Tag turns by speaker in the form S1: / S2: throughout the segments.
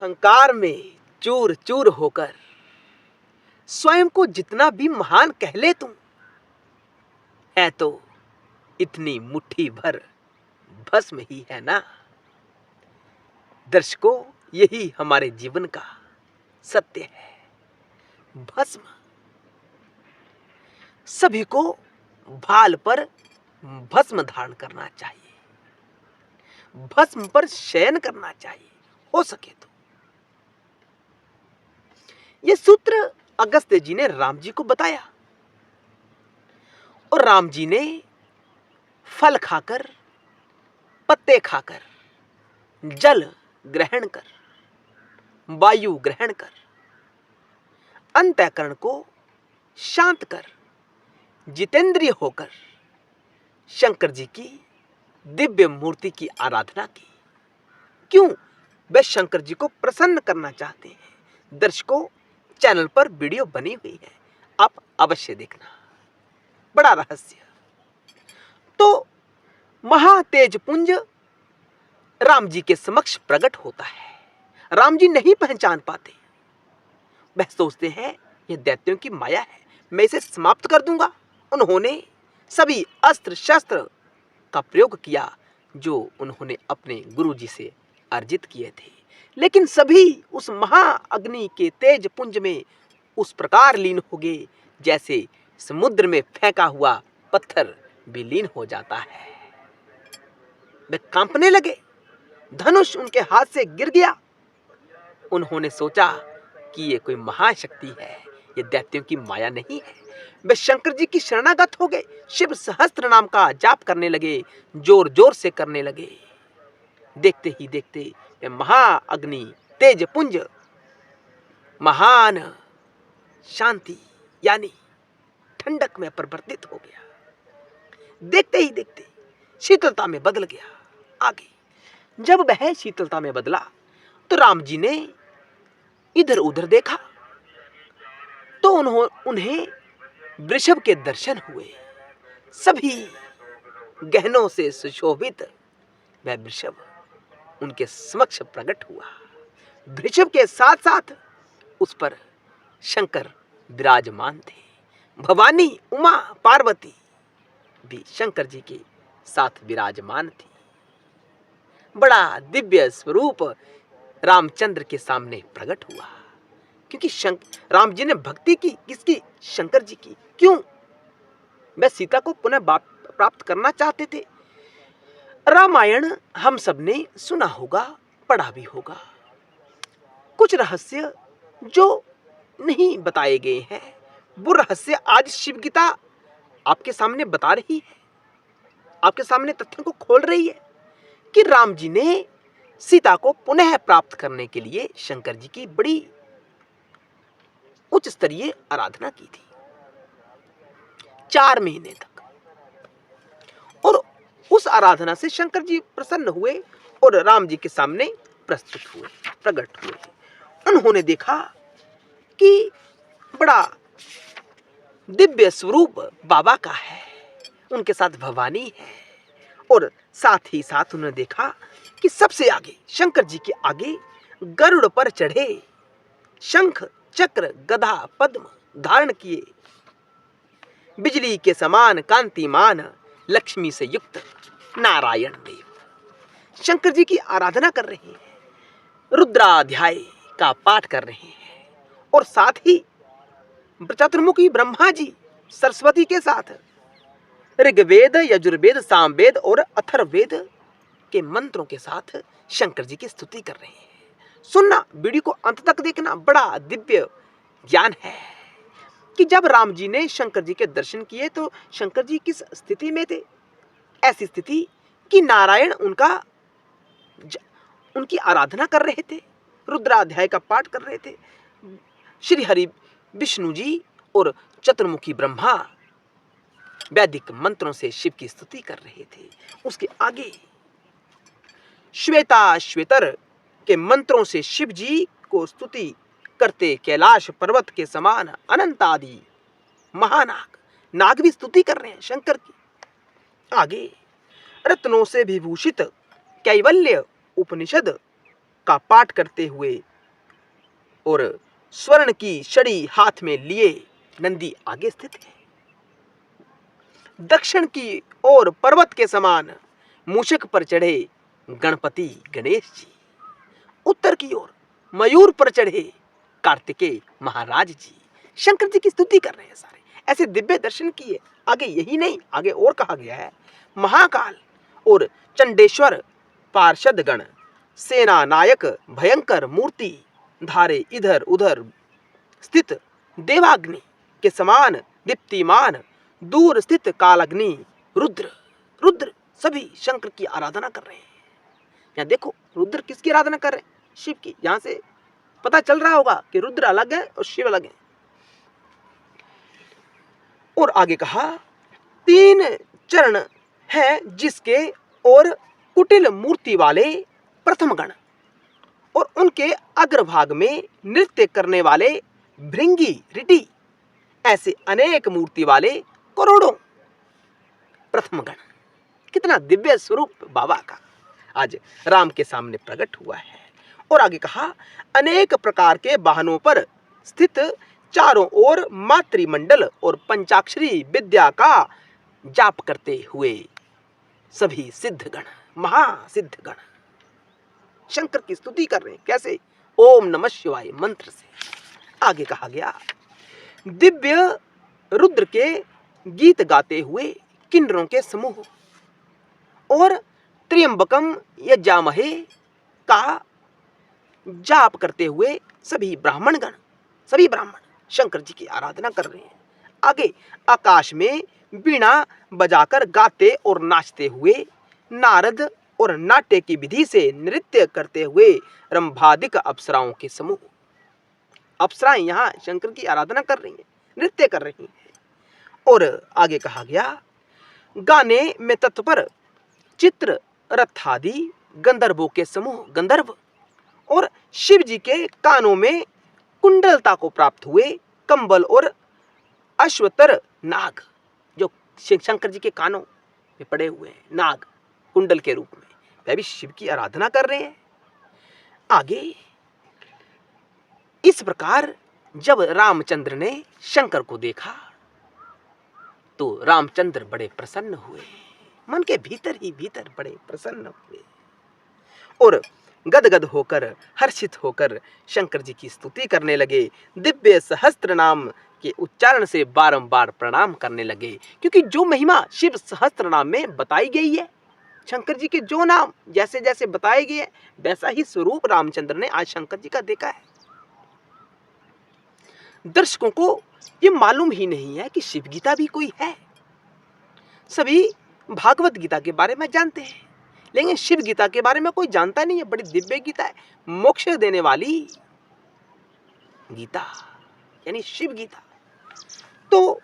S1: अहंकार में चूर चूर होकर स्वयं को जितना भी महान कह ले तुम, है तो इतनी मुट्ठी भर भस्म ही है ना। दर्शकों, यही हमारे जीवन का सत्य है। भस्म सभी को भाल पर भस्म धारण करना चाहिए, भस्म पर शयन करना चाहिए हो सके तो। यह सूत्र अगस्त्य जी ने राम जी को बताया और राम जी ने फल खाकर, पत्ते खाकर, जल ग्रहण कर, वायु ग्रहण कर, अंतःकरण को शांत कर, जितेंद्रिय होकर शंकर जी की दिव्य मूर्ति की आराधना की। क्यों? वे शंकर जी को प्रसन्न करना चाहते हैं। दर्शकों, चैनल पर वीडियो बनी हुई है, आप अवश्य देखना, बड़ा रहस्य। तो महातेजपुंज राम जी के समक्ष प्रकट होता है। राम जी नहीं पहचान पाते, वह सोचते हैं यह दैत्यों की माया है, मैं इसे समाप्त कर दूंगा। उन्होंने सभी अस्त्र शस्त्र का प्रयोग किया जो उन्होंने अपने गुरुजी से अर्जित किए थे, लेकिन सभी उस महाअग्नि के तेज पुंज में उस प्रकार लीन हो गए जैसे समुद्र में फेंका हुआ पत्थर भी लीन हो जाता है। वे कांपने लगे, धनुष उनके हाथ से गिर गया। उन्होंने सोचा कि ये कोई महाशक्ति है, ये दैत्यों की माया नहीं है। वे शंकर जी की शरणागत हो गए, शिव सहस्त्र नाम का जाप करने लगे, जोर जोर से करने लगे। देखते ही देखते वे महाअग्नि तेजपुंज महान शांति यानी ठंडक में परिवर्तित हो गया। देखते ही देखते शीतलता में बदल गया। आगे जब वह शीतलता में बदला तो राम जी ने इधर उधर देखा तो उन्हें वृषभ के दर्शन हुए। सभी गहनों से सुशोभित वह वृषभ उनके समक्ष प्रकट हुआ। वृषभ के साथ साथ उस पर शंकर विराजमान थे। भवानी उमा पार्वती भी शंकर जी के साथ विराजमान थी। बड़ा दिव्य स्वरूप रामचंद्र के सामने प्रकट हुआ, क्योंकि राम जी ने भक्ति की किसकी? शंकर जी की। क्यों? वे सीता को पुनः प्राप्त करना चाहते थे। रामायण हम सब ने सुना होगा, पढ़ा भी होगा। कुछ रहस्य जो नहीं बताए गए हैं, वो रहस्य आज शिव गीता आपके सामने बता रही है, आपके सामने तथ्यों को खोल रही है कि राम जी ने सीता को पुनः प्राप्त करने के लिए शंकर जी की बड़ी उच्च स्तरीय आराधना की थी 4 महीने तक। और उस आराधना से शंकर जी प्रसन्न हुए और राम जी के सामने प्रस्तुत हुए, प्रकट हुए। उन्होंने देखा कि बड़ा दिव्य स्वरूप बाबा का है, उनके साथ भवानी है, और साथ ही साथ उन्होंने देखा कि सबसे आगे शंकर जी के आगे गरुड़ पर चढ़े, शंख चक्र गदा पद्म धारण किए, बिजली के समान कांतिमान लक्ष्मी से युक्त नारायण देव शंकर जी की आराधना कर रहे हैं, रुद्राध्याय का पाठ कर रहे हैं, और साथ ही चतुर्मुखी ब्रह्मा जी सरस्वती के साथ ऋग्वेद, यजुर्वेद, सामवेद और अथर्ववेद के मंत्रों के साथ शंकर जी की स्तुति कर रहे हैं। सुनना, वीडियो को अंत तक देखना, बड़ा दिव्य ज्ञान है कि जब राम जी ने शंकर जी के दर्शन किए तो शंकर जी किस स्थिति में थे? ऐसी स्थिति कि नारायण उनकी आराधना कर रहे थे, रुद्राध्याय का पाठ कर रहे थे। श्री हरि विष्णु जी और चतुर्मुखी ब्रह्मा वैदिक मंत्रों से शिव की स्तुति कर रहे थे। उसके आगे श्वेतर के मंत्रों से शिव जी को स्तुति करते कैलाश पर्वत के समान अनंत आदि महानाग भी स्तुति कर रहे हैं शंकर की। आगे रत्नों से विभूषित कैवल्य उपनिषद का पाठ करते हुए और स्वर्ण की छड़ी हाथ में लिए नंदी आगे स्थित है। दक्षिण की ओर पर्वत के समान मूषक पर चढ़े गणपति गणेश जी, उत्तर की ओर मयूर पर चढ़े कार्तिकेय महाराज जी शंकर जी की स्तुति कर रहे हैं। सारे ऐसे दिव्य दर्शन किए। आगे यही नहीं, आगे और कहा गया है, महाकाल और चंडेश्वर पार्षद गण सेना नायक भयंकर मूर्ति धारे इधर उधर स्थित देवाग्नि के समान दीप्तिमान दूर स्थित कालाग्नि रुद्र रुद्र सभी शंकर की आराधना कर रहे हैं। यहाँ देखो रुद्र किसकी आराधना कर रहे हैं? शिव की। यहां से पता चल रहा होगा कि रुद्र अलग है और शिव अलग है। और आगे कहा, 3 चरण है जिसके और कुटिल मूर्ति वाले प्रथम गण और उनके अग्रभाग में नृत्य करने वाले भृंगी ऋषि, ऐसे अनेक मूर्ति वाले करोड़ों प्रथम गण। कितना दिव्य स्वरूप बाबा का आज राम के सामने प्रकट हुआ है। और आगे कहा, अनेक प्रकार के वाहनों पर स्थित चारों ओर मातृमंडल और पंचाक्षरी विद्या का जाप करते हुए सभी सिद्धगण महासिद्धगण शंकर की स्तुति कर रहे हैं। कैसे? ओम नमः शिवाय मंत्र से। आगे कहा गया, दिव्य रुद्र के गीत गाते हुए किन्नरों के समूह और त्र्यंबकम यजामहे का जाप करते हुए सभी ब्राह्मणगण, सभी ब्राह्मण शंकर जी की आराधना कर रहे हैं। आगे आकाश में वीणा बजाकर गाते और नाचते हुए नारद और नाट्य की विधि से नृत्य करते हुए रंभादिक अप्सराओं के समूह। अप्सराएं यहाँ शंकर की आराधना कर रही हैं, नृत्य कर रही हैं। और आगे कहा गया, गाने में तत्पर चित्र रथादि गंधर्वों के समूह गंधर्व और शिव जी के कानों में कुंडलता को प्राप्त हुए कंबल और अश्वतर नाग, जो शंकर जी के कानों में पड़े हुए हैं नाग कुंडल के रूप में, वह भी शिव की आराधना कर रहे हैं। आगे इस प्रकार जब रामचंद्र ने शंकर को देखा तो रामचंद्र बड़े प्रसन्न हुए, मन के भीतर ही भीतर बड़े प्रसन्न हुए और गदगद होकर हर्षित होकर शंकर जी की स्तुति करने लगे। दिव्य सहस्त्र नाम के उच्चारण से बारंबार प्रणाम करने लगे, क्योंकि जो महिमा शिव सहस्त्र नाम में बताई गई है, शंकर जी के जो नाम जैसे जैसे बताए गए हैं वैसा ही स्वरूप रामचंद्र ने आज शंकर जी का देखा है। दर्शकों को ये मालूम ही नहीं है कि शिव गीता भी कोई है। सभी भागवत गीता के बारे में जानते हैं, लेकिन शिव गीता के बारे में कोई जानता नहीं है। बड़ी दिव्य गीता है, मोक्ष देने वाली गीता यानी शिव गीता। तो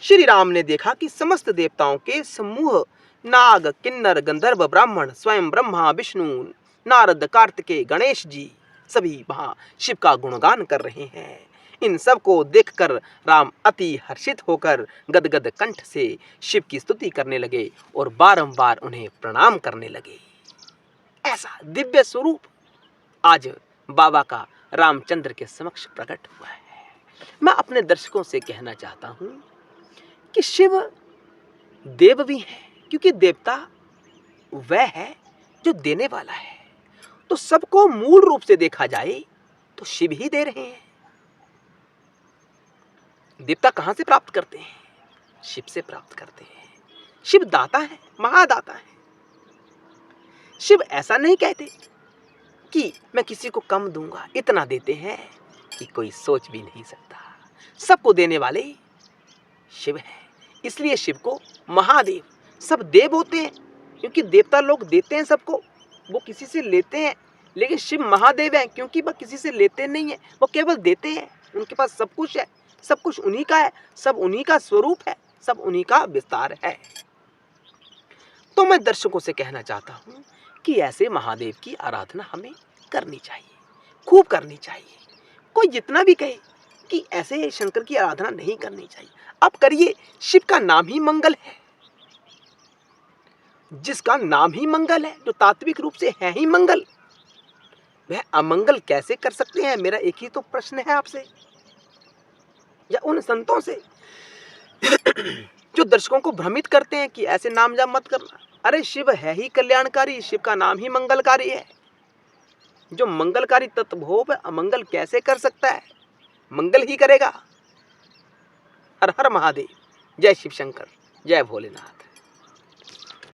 S1: श्री राम ने देखा कि समस्त देवताओं के समूह नाग किन्नर गंधर्व ब्राह्मण स्वयं ब्रह्मा विष्णु नारद कार्तिकेय गणेश जी सभी वहां शिव का गुणगान कर रहे हैं। इन सब को देखकर राम अति हर्षित होकर गदगद कंठ से शिव की स्तुति करने लगे और बारंबार उन्हें प्रणाम करने लगे। ऐसा दिव्य स्वरूप आज बाबा का रामचंद्र के समक्ष प्रकट हुआ है। मैं अपने दर्शकों से कहना चाहता हूं कि शिव देव भी है, क्योंकि देवता वह है जो देने वाला है। तो सबको मूल रूप से देखा जाए तो शिव ही दे रहे हैं। देवता कहां से प्राप्त करते हैं? शिव से प्राप्त करते हैं। शिव दाता है, महादाता है। शिव ऐसा नहीं कहते कि मैं किसी को कम दूंगा, इतना देते हैं कि कोई सोच भी नहीं सकता। सबको देने वाले शिव है, इसलिए शिव को महादेव, सब देव होते हैं क्योंकि देवता लोग देते हैं सबको, वो किसी से लेते हैं। लेकिन शिव महादेव है क्योंकि वह किसी से लेते नहीं है, वो केवल देते हैं। उनके पास सब कुछ है, सब कुछ उन्हीं का है, सब उन्हीं का स्वरूप है, सब उन्हीं का विस्तार है। तो मैं दर्शकों से कहना चाहता हूं कि ऐसे महादेव की आराधना हमें करनी चाहिए, खूब करनी चाहिए। कोई जितना भी कहे कि ऐसे शंकर की आराधना नहीं करनी चाहिए, अब करिए। शिव का नाम ही मंगल है, जिसका नाम ही मंगल है, जो तात्विक रूप से है ही मंगल, वह अमंगल कैसे कर सकते हैं? मेरा एक ही तो प्रश्न है आपसे या उन संतों से जो दर्शकों को भ्रमित करते हैं कि ऐसे नाम जाप मत करना। अरे शिव है ही कल्याणकारी, शिव का नाम ही मंगलकारी है। जो मंगलकारी तत्व हो वह अमंगल कैसे कर सकता है? मंगल ही करेगा। हर हर महादेव। जय शिव शंकर, जय भोलेनाथ।